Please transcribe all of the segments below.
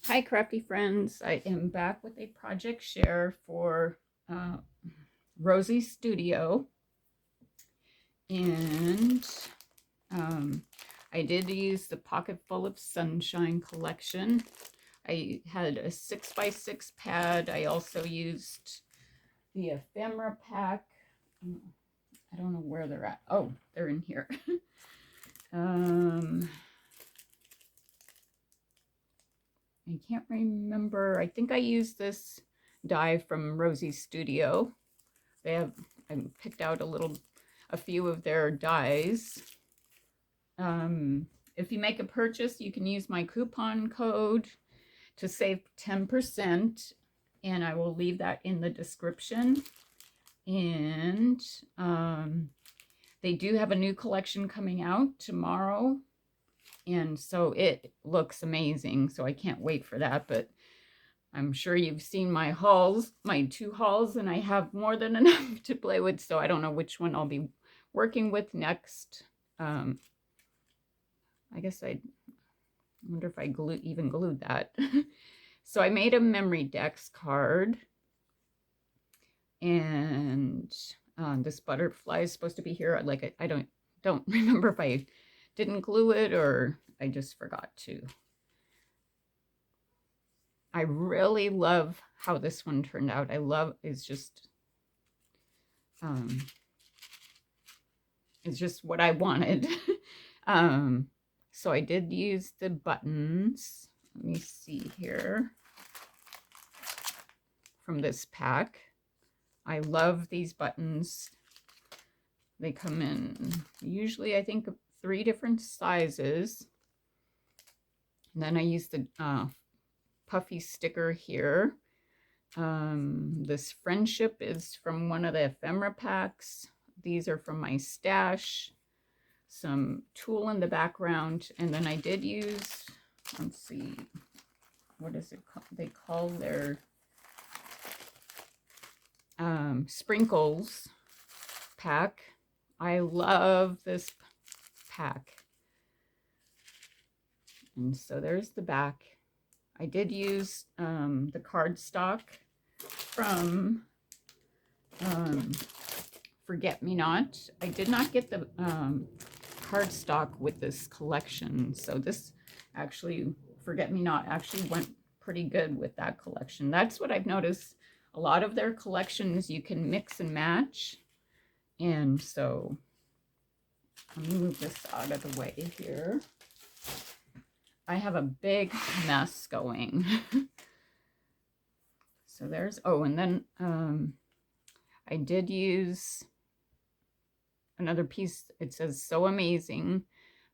Hi crafty friends, I am back with a project share for uh, Rosie Studio, and um, I did use the Pocket Full of Sunshine collection. I had a 6x6 pad. I also used the ephemera pack. I don't know where they're at. Oh, they're in here. um, I can't remember. I think I used this die from Rosie Studio. They have, I picked out a few of their dies. If you make a purchase, you can use my coupon code to save 10%, and I will leave that in the description. And they do have a new collection coming out tomorrow, and so it looks amazing. So I can't wait for that, but I'm sure you've seen my hauls, my 2 hauls, and I have more than enough to play with, so I don't know which one I'll be working with next. I guess I wonder if I even glued that. So I made a memory dex card, and this butterfly is supposed to be here. Like I don't remember if I didn't glue it or I just forgot to. I really love how this one turned out. It's just what I wanted. So I did use the buttons. Let me see here from this pack. I love these buttons. They come in usually, I think, 3 different sizes. And then I use the puffy sticker here. This friendship is from one of the ephemera packs. These are from my stash. Some tulle in the background, and then I did use, let's see, what is it called? They call their sprinkles pack. I love this pack. And so there's the back. I did use the cardstock from Forget Me Not. I did not get the cardstock with this collection, so this actually, Forget Me Not actually went pretty good with that collection. That's what I've noticed. A lot of their collections you can mix and match, and so let me move this out of the way here. I have a big mess going. So there's, oh, and then I did use another piece. It says So Amazing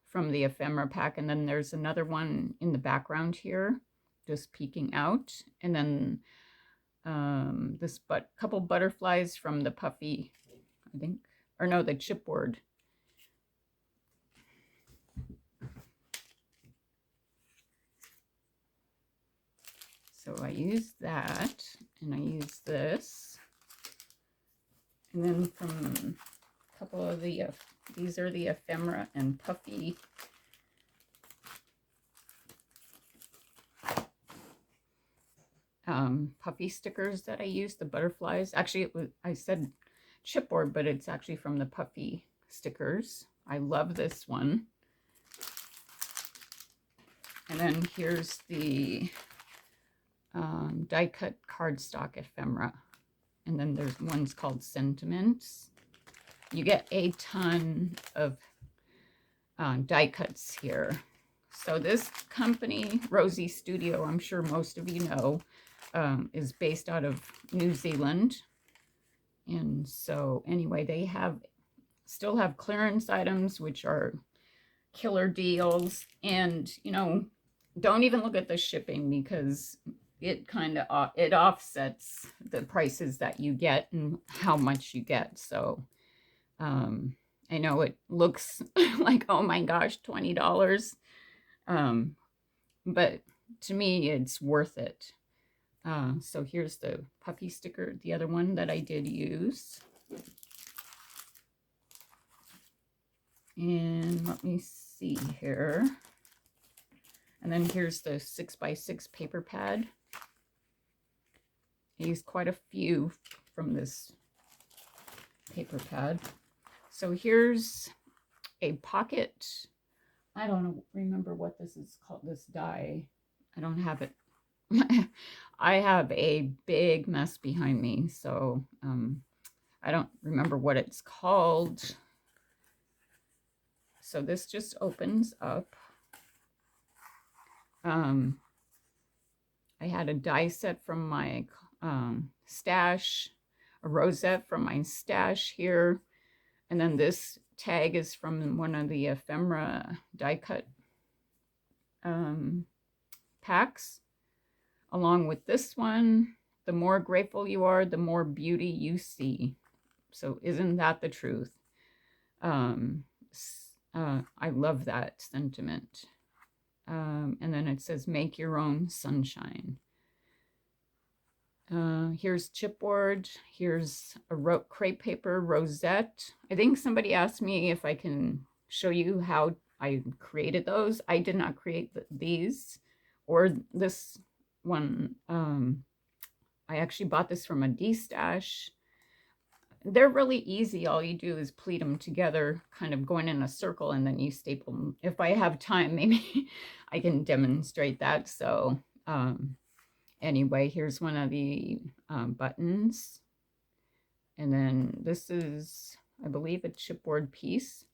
from the ephemera pack, and then there's another one in the background here just peeking out, and then this couple butterflies from the puffy, I think, or no, the chipboard. So I use that, and I use this, and then from a couple of the these are the ephemera and puffy puffy stickers that I used, the butterflies. Actually, I said chipboard, but it's actually from the puffy stickers. I love this one. And then here's the die cut cardstock ephemera. And then there's one's called Sentiments. You get a ton of die cuts here. So this company, Rosie Studio, I'm sure most of you know, is based out of New Zealand. And so anyway, they still have clearance items, which are killer deals. And, you know, don't even look at the shipping, because it kind of, it offsets the prices that you get and how much you get. So I know it looks like, oh my gosh, $20. But to me, it's worth it. So here's the puffy sticker, the other one that I did use. And let me see here. And then here's the 6x6 paper pad. I used quite a few from this paper pad. So here's a pocket. I don't remember what this is called, this die. I don't have it. I have a big mess behind me, so I don't remember what it's called. So this just opens up. I had a die set from my stash, a rosette from my stash here, and then this tag is from one of the ephemera die cut packs, along with this one. The more grateful you are, the more beauty you see. So isn't that the truth? I love that sentiment. And then it says, make your own sunshine. Here's chipboard. Here's a crepe paper rosette. I think somebody asked me if I can show you how I created those. I did not create these or this one. I actually bought this from a D-stash. They're really easy. All you do is pleat them together, kind of going in a circle, and then you staple them. If I have time, maybe I can demonstrate that. So anyway, here's one of the buttons. And then this is, I believe, a chipboard piece.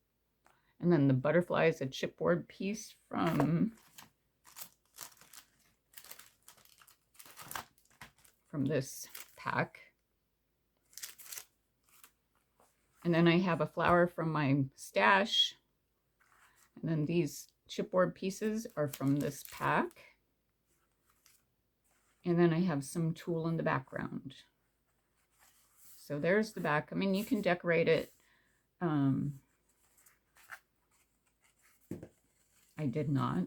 And then the butterfly is a chipboard piece from this pack. And then I have a flower from my stash. And then these chipboard pieces are from this pack. And then I have some tulle in the background. So there's the back. I mean, you can decorate it. I did not.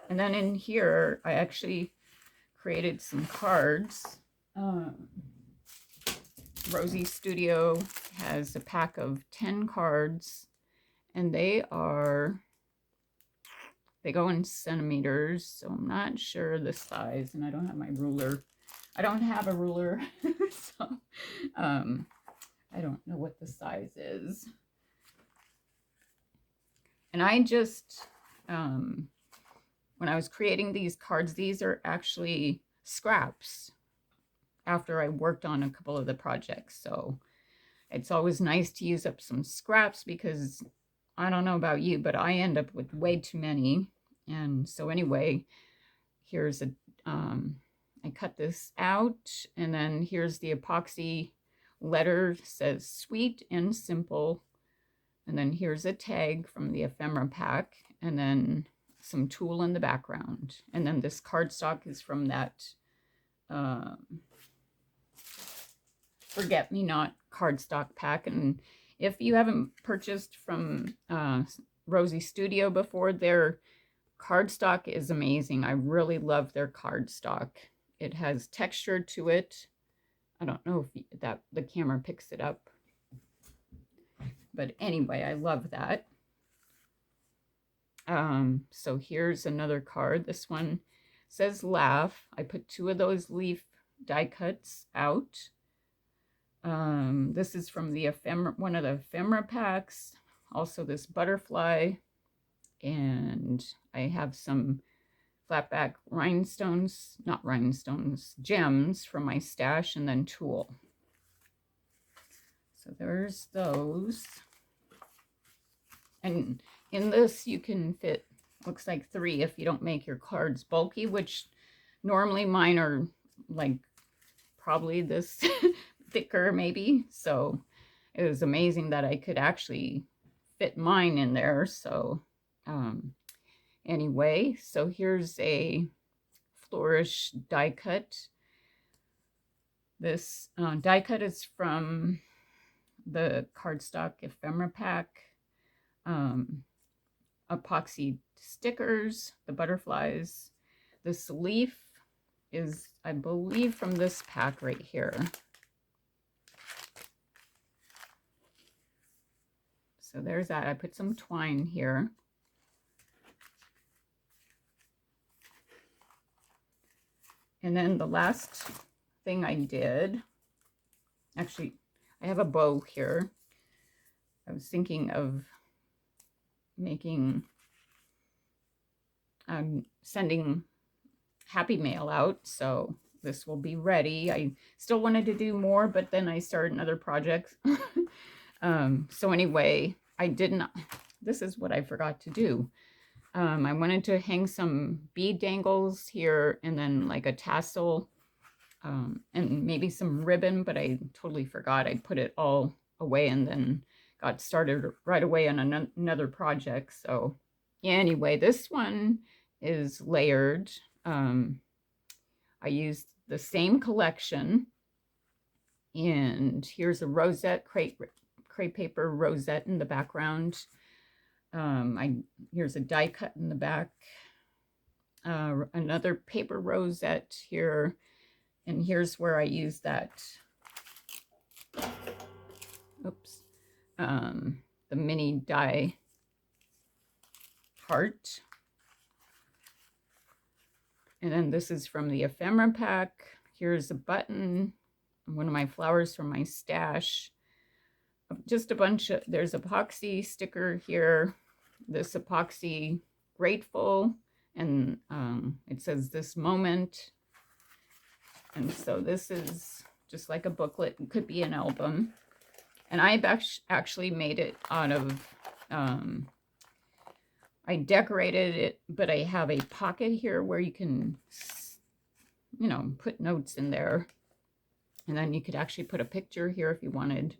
And then in here, I actually created some cards. Rosie Studio has a pack of 10 cards, and they go in centimeters, so I'm not sure the size, and I don't have my ruler. I don't have a ruler, so I don't know what the size is. And I just, when I was creating these cards, these are actually scraps after I worked on a couple of the projects. So it's always nice to use up some scraps because I don't know about you, but I end up with way too many. And so anyway, here's I cut this out, and then here's the epoxy letter, says sweet and simple. And then here's a tag from the ephemera pack, and then some tulle in the background. And then this cardstock is from that Forget-Me-Not cardstock pack. And if you haven't purchased from Rosie Studio before, their cardstock is amazing. I really love their cardstock. It has texture to it. I don't know if the camera picks it up. But anyway, I love that. So here's another card. This one says laugh. I put 2 of those leaf die cuts out. This is from the one of the ephemera packs. Also this butterfly. And I have some flatback rhinestones, not rhinestones, gems from my stash, and then tulle. So there's those. And in this you can fit, looks like 3 if you don't make your cards bulky, which normally mine are like probably this thicker maybe. So it was amazing that I could actually fit mine in there. So anyway, so here's a flourish die cut. This die cut is from the cardstock ephemera pack. Epoxy stickers, the butterflies. This leaf is, I believe, from this pack right here. So there's that. I put some twine here. And then the last thing I did, actually, I have a bow here. I was thinking of making, sending happy mail out, so this will be ready. I still wanted to do more, but then I started another project. So anyway, I didn't, this is what I forgot to do. I wanted to hang some bead dangles here and then like a tassel, and maybe some ribbon, but I totally forgot. I put it all away and then got started right away on another project. So anyway, this one is layered. I used the same collection, and here's a rosette, crepe paper rosette in the background. Here's a die cut in the back, another paper rosette here, and here's where I use that, oops, the mini die heart. And then this is from the ephemera pack. Here's a button, one of my flowers from my stash. Just a bunch of, there's epoxy sticker here, this epoxy grateful, and it says this moment. And so this is just like a booklet. It could be an album. And I've actually made it out of, I decorated it, but I have a pocket here where you can, you know, put notes in there. And then you could actually put a picture here if you wanted.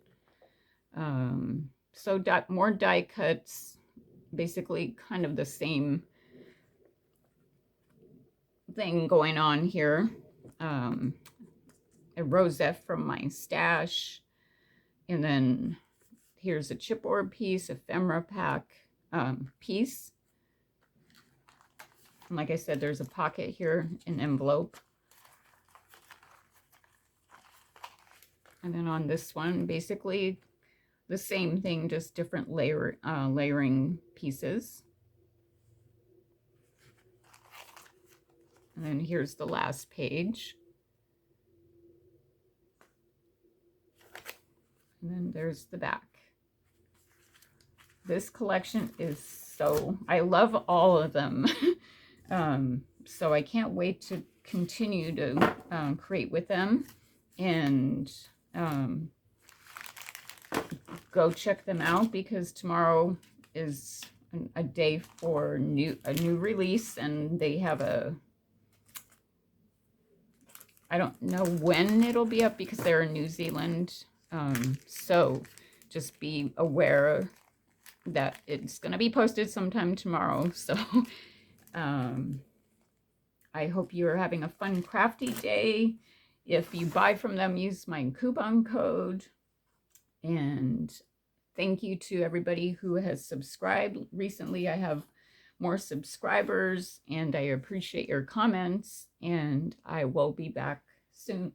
So more die cuts, basically kind of the same thing going on here. A rosette from my stash. And then here's a chipboard piece, ephemera pack piece. And like I said, there's a pocket here, an envelope. And then on this one, basically the same thing, just different layering pieces. And then here's the last page. And then there's the back. This collection is so, I love all of them. So I can't wait to continue to create with them, and go check them out, because tomorrow is a day for a new release, and they have a, I don't know when it'll be up because they're in New Zealand. So just be aware that it's going to be posted sometime tomorrow. So I hope you're having a fun crafty day. If you buy from them, use my coupon code. And thank you to everybody who has subscribed recently. I have more subscribers, and I appreciate your comments, and I will be back soon.